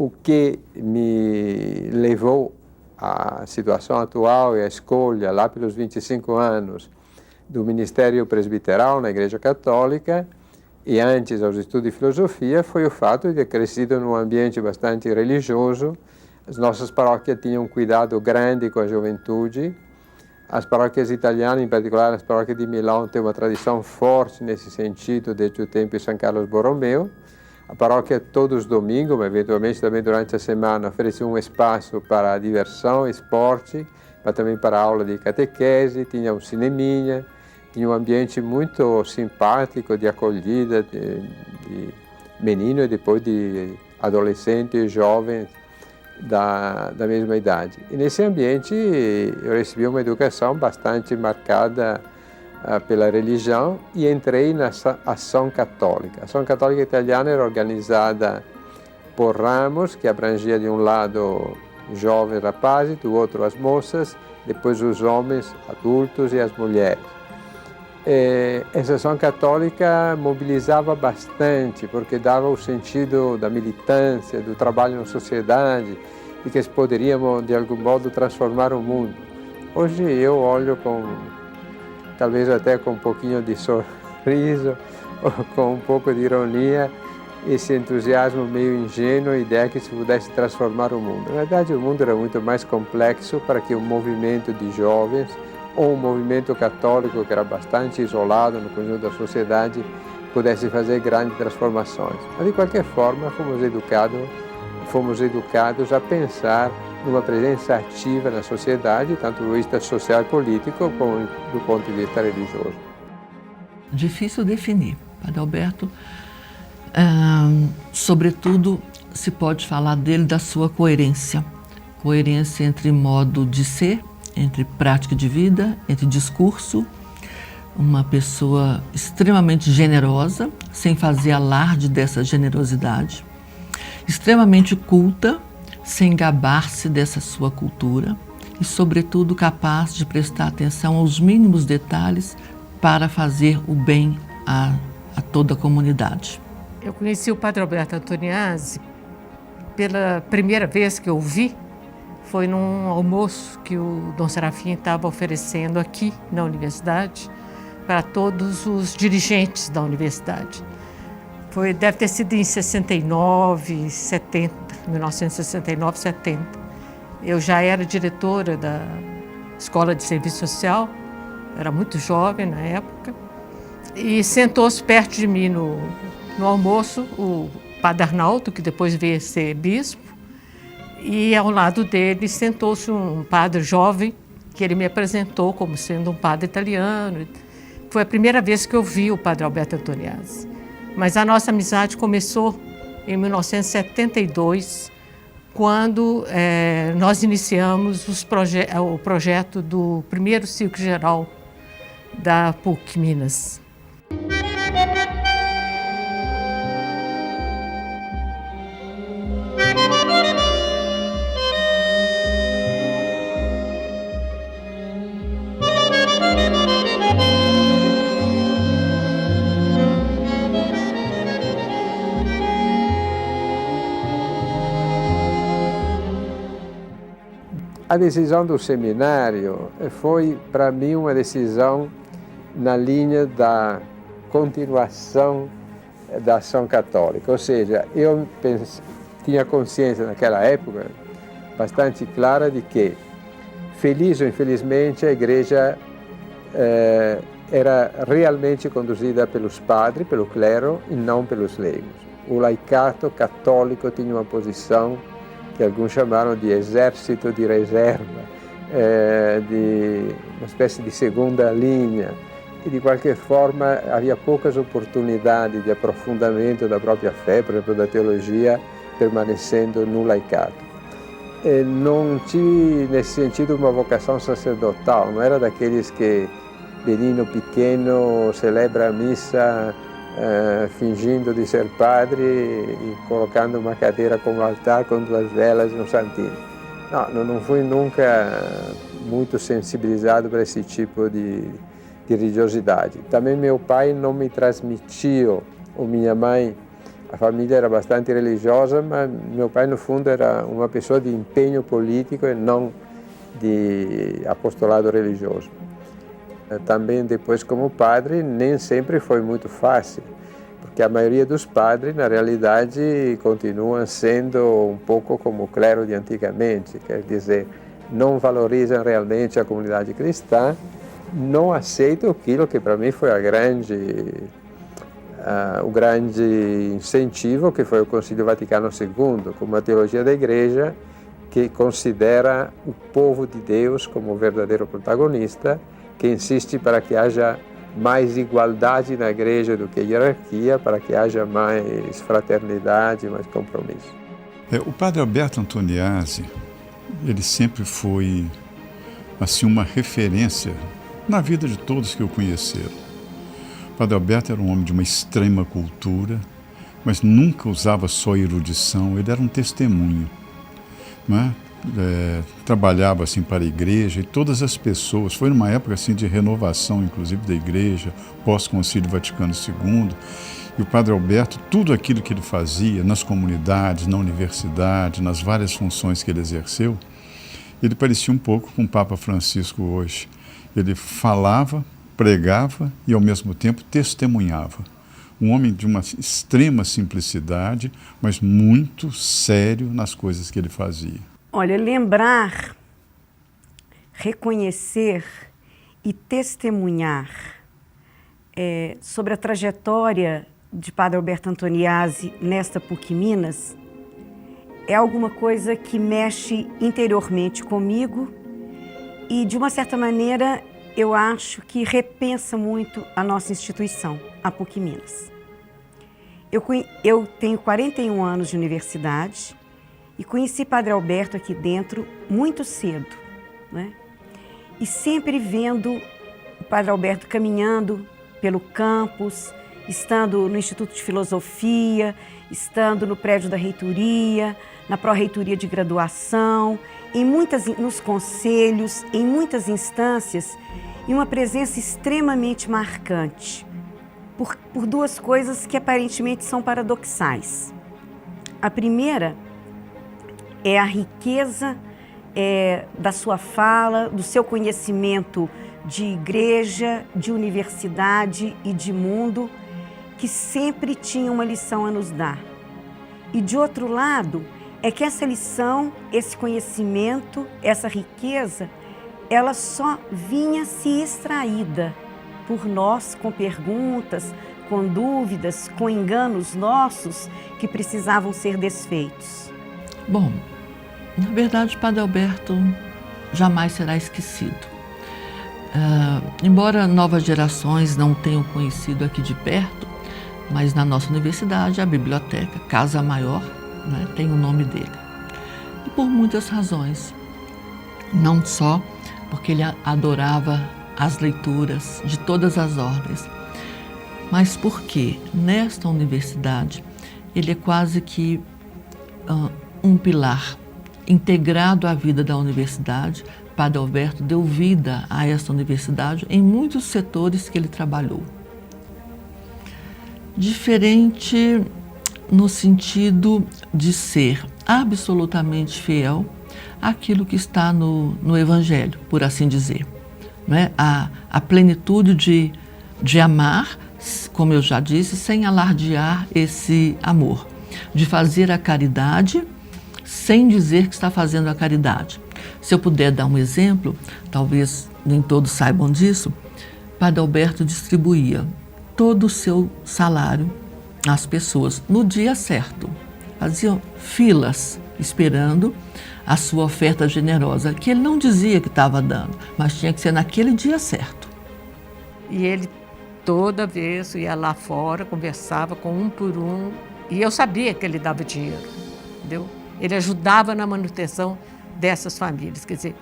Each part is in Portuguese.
o que me levou à situação atual e à escolha, lá pelos 25 anos, do ministério presbiteral na Igreja Católica e antes aos estudos de filosofia, foi o fato de ter crescido num ambiente bastante religioso. As nossas paróquias tinham um cuidado grande com a juventude. As paróquias italianas, em particular as paróquias de Milão, têm uma tradição forte nesse sentido desde o tempo de São Carlos Borromeo. A paróquia todos os domingos, mas eventualmente também durante a semana, oferecia um espaço para diversão, esporte, mas também para aula de catequese, tinha um cineminha, tinha um ambiente muito simpático de acolhida de menino e depois de adolescentes e jovens da mesma idade. E nesse ambiente eu recebi uma educação bastante marcada pela religião e entrei na Ação Católica. A Ação Católica italiana era organizada por ramos, que abrangia de um lado jovens rapazes, do outro as moças, depois os homens adultos e as mulheres. Essa Ação Católica mobilizava bastante, porque dava o sentido da militância, do trabalho na sociedade, e que poderíamos, de algum modo, transformar o mundo. Hoje eu olho talvez até com um pouquinho de sorriso, ou com um pouco de ironia, esse entusiasmo meio ingênuo, a ideia que se pudesse transformar o mundo. Na verdade, o mundo era muito mais complexo para que um movimento de jovens, ou um movimento católico que era bastante isolado no conjunto da sociedade, pudesse fazer grandes transformações. Mas, de qualquer forma, fomos educados a pensar numa presença ativa na sociedade, tanto do ponto de vista social e político, como do ponto de vista religioso. Difícil definir. Padre Alberto, sobretudo, se pode falar dele da sua coerência. Coerência entre modo de ser, entre prática de vida, entre discurso. Uma pessoa extremamente generosa, sem fazer alarde dessa generosidade. Extremamente culta, sem gabar-se dessa sua cultura. E, sobretudo, capaz de prestar atenção aos mínimos detalhes para fazer o bem a toda a comunidade. Eu conheci o Padre Alberto Antoniazzi pela primeira vez que eu o vi, foi num almoço que o Dom Serafim estava oferecendo aqui na universidade para todos os dirigentes da universidade. Deve ter sido em 69, 70, 1969, 70. Eu já era diretora da Escola de Serviço Social, era muito jovem na época, e sentou-se perto de mim no almoço o Padre Arnaldo, que depois veio ser bispo, e ao lado dele sentou-se um padre jovem, que ele me apresentou como sendo um padre italiano. Foi a primeira vez que eu vi o Padre Alberto Antoniazzi. Mas a nossa amizade começou em 1972, quando nós iniciamos o projeto do primeiro Círculo Geral da PUC Minas. A decisão do seminário foi, para mim, uma decisão na linha da continuação da ação católica. Ou seja, eu tinha consciência naquela época bastante clara de que, feliz ou infelizmente, a igreja era realmente conduzida pelos padres, pelo clero, e não pelos leigos. O laicato católico tinha uma posição que alguns chamaram de exército de reserva, de uma espécie de segunda linha, e de qualquer forma havia poucas oportunidades de aprofundamento da própria fé, por exemplo, da teologia, permanecendo no laicato. Não tive, nesse sentido, uma vocação sacerdotal, não era daqueles que, menino pequeno, celebra a missa fingindo de ser padre e colocando uma cadeira como altar com duas velas e um santinho. Não fui nunca muito sensibilizado para esse tipo de religiosidade. Também meu pai não me transmitiu, ou minha mãe, A família era bastante religiosa, mas meu pai, no fundo, era uma pessoa de empenho político e não de apostolado religioso. Também depois, como padre, nem sempre foi muito fácil, porque a maioria dos padres, na realidade, continuam sendo um pouco como o clero de antigamente, quer dizer, não valorizam realmente a comunidade cristã, não aceitam aquilo que para mim foi o grande incentivo, que foi o Concílio Vaticano II, com uma teologia da Igreja que considera o povo de Deus como o verdadeiro protagonista, que insiste para que haja mais igualdade na Igreja do que hierarquia, para que haja mais fraternidade, mais compromisso. O padre Alberto Antoniazzi, ele sempre foi assim uma referência na vida de todos que o conheceram. O padre Alberto era um homem de uma extrema cultura, mas nunca usava só erudição, ele era um testemunho, né? Trabalhava assim para a igreja e todas as pessoas, foi numa época assim de renovação inclusive da igreja, pós-Concílio Vaticano II, e o padre Alberto, tudo aquilo que ele fazia nas comunidades, na universidade, nas várias funções que ele exerceu, ele parecia um pouco com o Papa Francisco hoje. Ele falava, pregava e ao mesmo tempo testemunhava. Um homem de uma extrema simplicidade, mas muito sério nas coisas que ele fazia. Olha, lembrar, reconhecer e testemunhar sobre a trajetória de Padre Alberto Antoniazzi nesta PUC Minas é alguma coisa que mexe interiormente comigo e, de uma certa maneira, eu acho que repensa muito a nossa instituição, a PUC Minas. Eu tenho 41 anos de universidade e conheci Padre Alberto aqui dentro muito cedo, né? E sempre vendo o Padre Alberto caminhando pelo campus, estando no Instituto de Filosofia, estando no prédio da reitoria, na pró-reitoria de graduação, nos conselhos, em muitas instâncias, e uma presença extremamente marcante, por duas coisas que aparentemente são paradoxais. A primeira é a riqueza da sua fala, do seu conhecimento de igreja, de universidade e de mundo, que sempre tinha uma lição a nos dar. E de outro lado, é que essa lição, esse conhecimento, essa riqueza, ela só vinha se extraída por nós com perguntas, com dúvidas, com enganos nossos que precisavam ser desfeitos. Bom, na verdade, o Padre Alberto jamais será esquecido. Embora novas gerações não tenham conhecido aqui de perto, mas na nossa universidade, a biblioteca, Casa Maior, né, tem o nome dele. E por muitas razões. Não só porque ele adorava as leituras de todas as ordens, mas porque nesta universidade ele é quase que um pilar integrado à vida da universidade. Padre Alberto deu vida a esta universidade em muitos setores que ele trabalhou. Diferente no sentido de ser absolutamente fiel àquilo que está no Evangelho, por assim dizer. Né? A plenitude de amar, como eu já disse, sem alardear esse amor. De fazer a caridade sem dizer que está fazendo a caridade. Se eu puder dar um exemplo, talvez nem todos saibam disso, Padre Alberto distribuía todo o seu salário às pessoas no dia certo. Faziam filas esperando a sua oferta generosa, que ele não dizia que estava dando, mas tinha que ser naquele dia certo. E ele toda vez ia lá fora, conversava com um por um, e eu sabia que ele dava dinheiro, entendeu? Ele ajudava na manutenção dessas famílias, quer dizer,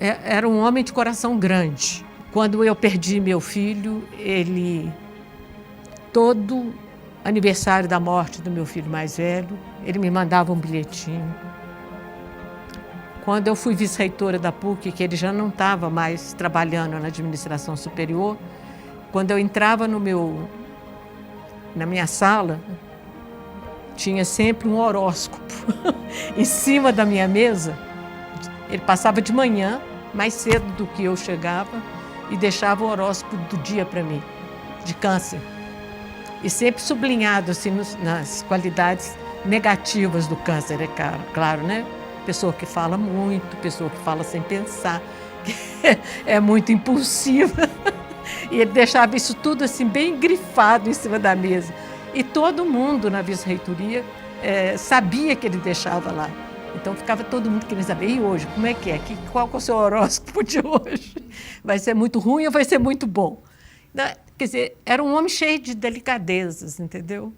era um homem de coração grande. Quando eu perdi meu filho, todo aniversário da morte do meu filho mais velho, ele me mandava um bilhetinho. Quando eu fui vice-reitora da PUC, que ele já não estava mais trabalhando na administração superior, quando eu entrava na minha sala, tinha sempre um horóscopo em cima da minha mesa. Ele passava de manhã, mais cedo do que eu chegava, e deixava o horóscopo do dia para mim, de Câncer. E sempre sublinhado assim, nas qualidades negativas do Câncer, é claro, né? Pessoa que fala muito, pessoa que fala sem pensar, que é muito impulsiva. E ele deixava isso tudo assim bem grifado em cima da mesa. E todo mundo na vice-reitoria sabia que ele deixava lá. Então ficava todo mundo querendo saber, e hoje, como é que é? Qual que é o seu horóscopo de hoje? Vai ser muito ruim ou vai ser muito bom? Quer dizer, era um homem cheio de delicadezas, entendeu?